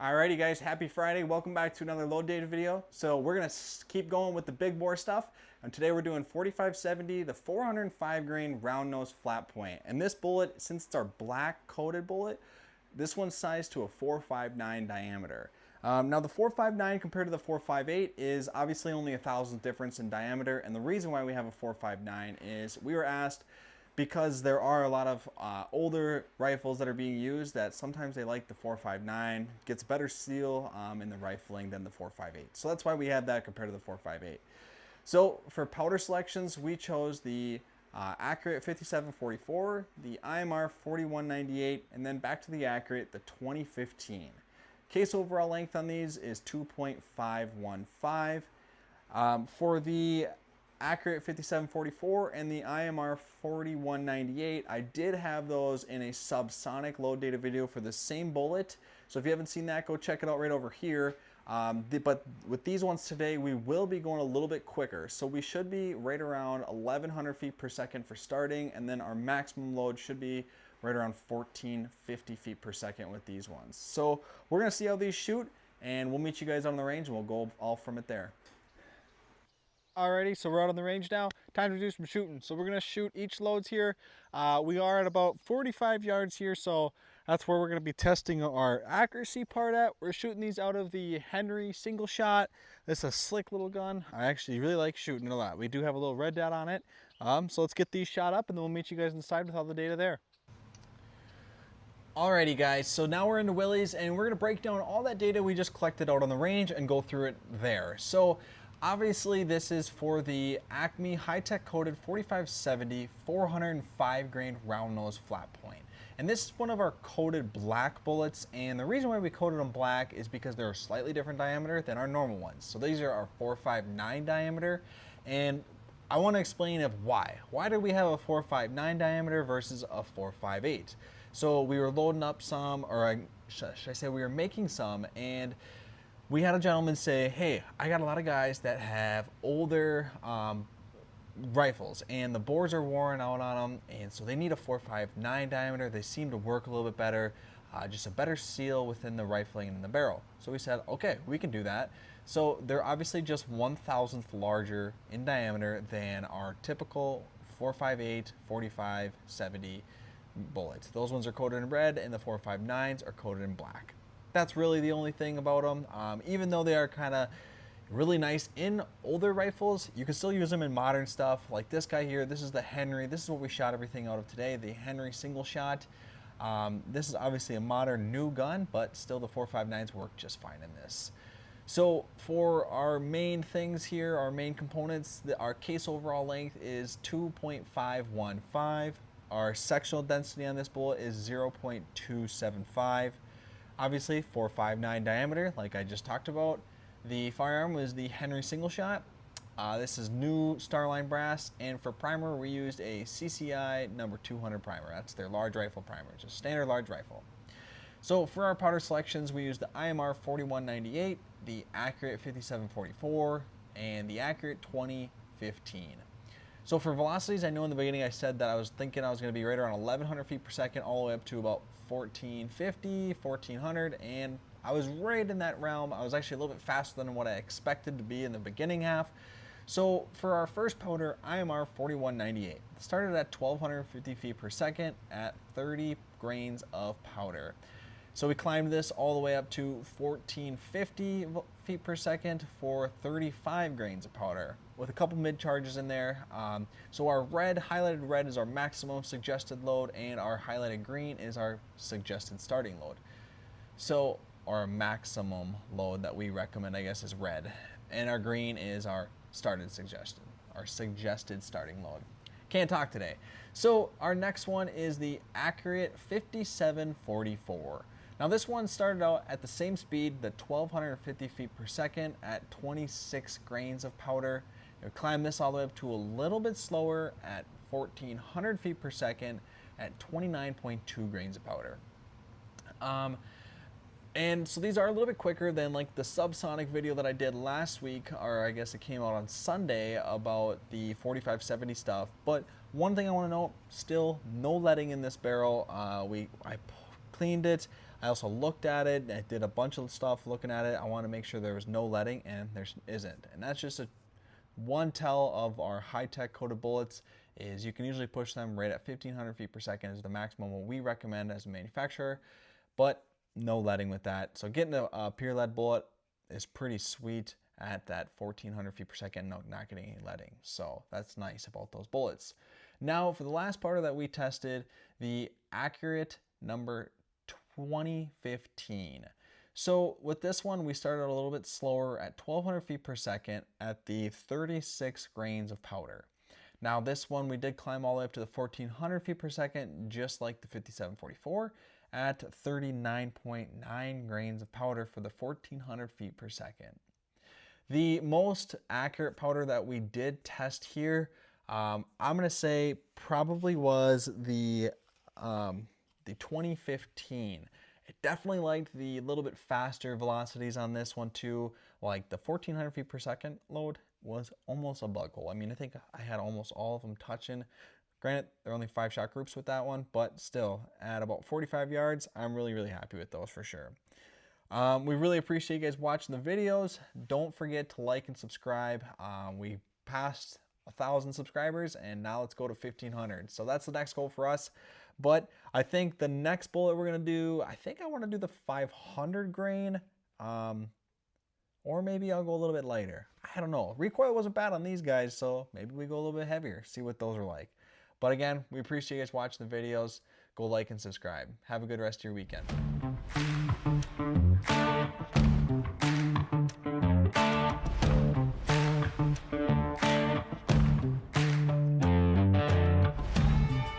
Alrighty guys, happy Friday. Welcome back to another load data video. So we're gonna keep going with the big bore stuff. And today we're doing 4570, the 405 grain round nose flat point. And this bullet, since it's our black coated bullet, this one's sized to a 459 diameter. Now the 459 compared to the 458 is obviously only a 1,000th difference in diameter. And the reason why we have a 459 is we were asked, because there are a lot of older rifles that are being used, that sometimes they like the 459, gets better seal in the rifling than the 458. So that's why we have that compared to the 458. So for powder selections, we chose the Accurate 5744, the IMR 4198, and then back to the Accurate, the 2015. Case overall length on these is 2.515. For the Accurate 5744 and the IMR 4198, I did have those in a subsonic load data video for the same bullet. So if you haven't seen that, go check it out right over here. But with these ones today, we will be going a little bit quicker. So we should be right around 1,100 feet per second for starting, and then our maximum load should be right around 1,450 feet per second with these ones. So we're gonna see how these shoot, and we'll meet you guys on the range, and we'll go all from it there. Alrighty, so we're out on the range now. Time to do some shooting. So we're gonna shoot each loads here. We are at about 45 yards here, so that's where we're gonna be testing our accuracy part at. We're shooting these out of the Henry single shot. This is a slick little gun. I actually really like shooting it a lot. We do have a little red dot on it. So let's get these shot up and then we'll meet you guys inside with all the data there. Alrighty guys, so now we're into Willys and we're gonna break down all that data we just collected out on the range and go through it there. So obviously this is for the ACME Hi-Tek Coated 4570 405 grain round nose flat point. And this is one of our coated black bullets, and the reason why we coated them black is because they're a slightly different diameter than our normal ones. So these are our 459 diameter, and I want to explain why. Why do we have a 459 diameter versus a 458? So we were loading up some, or should I say we were making some, and we had a gentleman say, hey, I got a lot of guys that have older rifles and the bores are worn out on them, and so they need a 459 diameter. They seem to work a little bit better, just a better seal within the rifling and in the barrel. So we said, okay, we can do that. So they're obviously just 1,000th larger in diameter than our typical 458, 45, 70 bullets. Those ones are coated in red and the 459s are coated in black. That's really the only thing about them. Even though they are kind of really nice in older rifles, you can still use them in modern stuff. Like this guy here, this is the Henry. This is what we shot everything out of today, the Henry single shot. This is obviously a modern new gun, but still the 459s work just fine in this. So for our main things here, our main components, our case overall length is 2.515. Our sectional density on this bullet is 0.275. Obviously 459 diameter, like I just talked about. The firearm was the Henry single shot. This is new Starline brass, and for primer we used a CCI number 200 primer. That's their large rifle primer, just standard large rifle. So for our powder selections, we used the IMR 4198, the Accurate 5744, and the Accurate 2015. So for velocities, I know in the beginning I said that I was thinking I was going to be right around 1,100 feet per second all the way up to about 1,450, 1,400, and I was right in that realm. I was actually a little bit faster than what I expected to be in the beginning half. So for our first powder, IMR 4198, started at 1,250 feet per second at 30 grains of powder. So we climbed this all the way up to 1,450 feet per second for 35 grains of powder, with a couple mid charges in there. So our highlighted red is our maximum suggested load, and our highlighted green is our suggested starting load. So our maximum load that we recommend, I guess, is red, and our green is our suggested starting load. Can't talk today. So our next one is the Accurate 5744. Now this one started out at the same speed, the 1,250 feet per second at 26 grains of powder. We climbed this all the way up to a little bit slower at 1,400 feet per second at 29.2 grains of powder. And so these are a little bit quicker than like the subsonic video that I did last week, or I guess it came out on Sunday, about the 4570 stuff. But one thing I want to note, still no leading in this barrel. I cleaned it. I also looked at it. I did a bunch of stuff looking at it. I want to make sure there was no leading, and there isn't. And that's just one tell of our Hi-Tek coated bullets is you can usually push them right at 1500 feet per second is the maximum what we recommend as a manufacturer, but no leading with that. So getting a pure lead bullet is pretty sweet at that 1400 feet per second, no, not getting any leading. So that's nice about those bullets. Now for the last part of that we tested, the Accurate number 2015. So with this one, we started a little bit slower at 1200 feet per second at the 36 grains of powder. Now this one, we did climb all the way up to the 1400 feet per second, just like the 5744 at 39.9 grains of powder for the 1400 feet per second. The most accurate powder that we did test here, I'm gonna say probably was the 2015. It definitely liked the little bit faster velocities on this one too. Like the 1400 feet per second load was almost a bug hole. I mean, I think I had almost all of them touching. Granted, they're only 5-shot groups with that one, but still at about 45 yards, I'm really, really happy with those for sure. We really appreciate you guys watching the videos. Don't forget to like and subscribe. We passed 1,000 subscribers and now let's go to 1,500. So that's the next goal for us. But I think the next bullet we're gonna do, I think I want to do the 500 grain, or maybe I'll go a little bit lighter. I don't know. Recoil wasn't bad on these guys, so maybe we go a little bit heavier, see what those are like. But again, we appreciate you guys watching the videos. Go like and subscribe. Have a good rest of your weekend.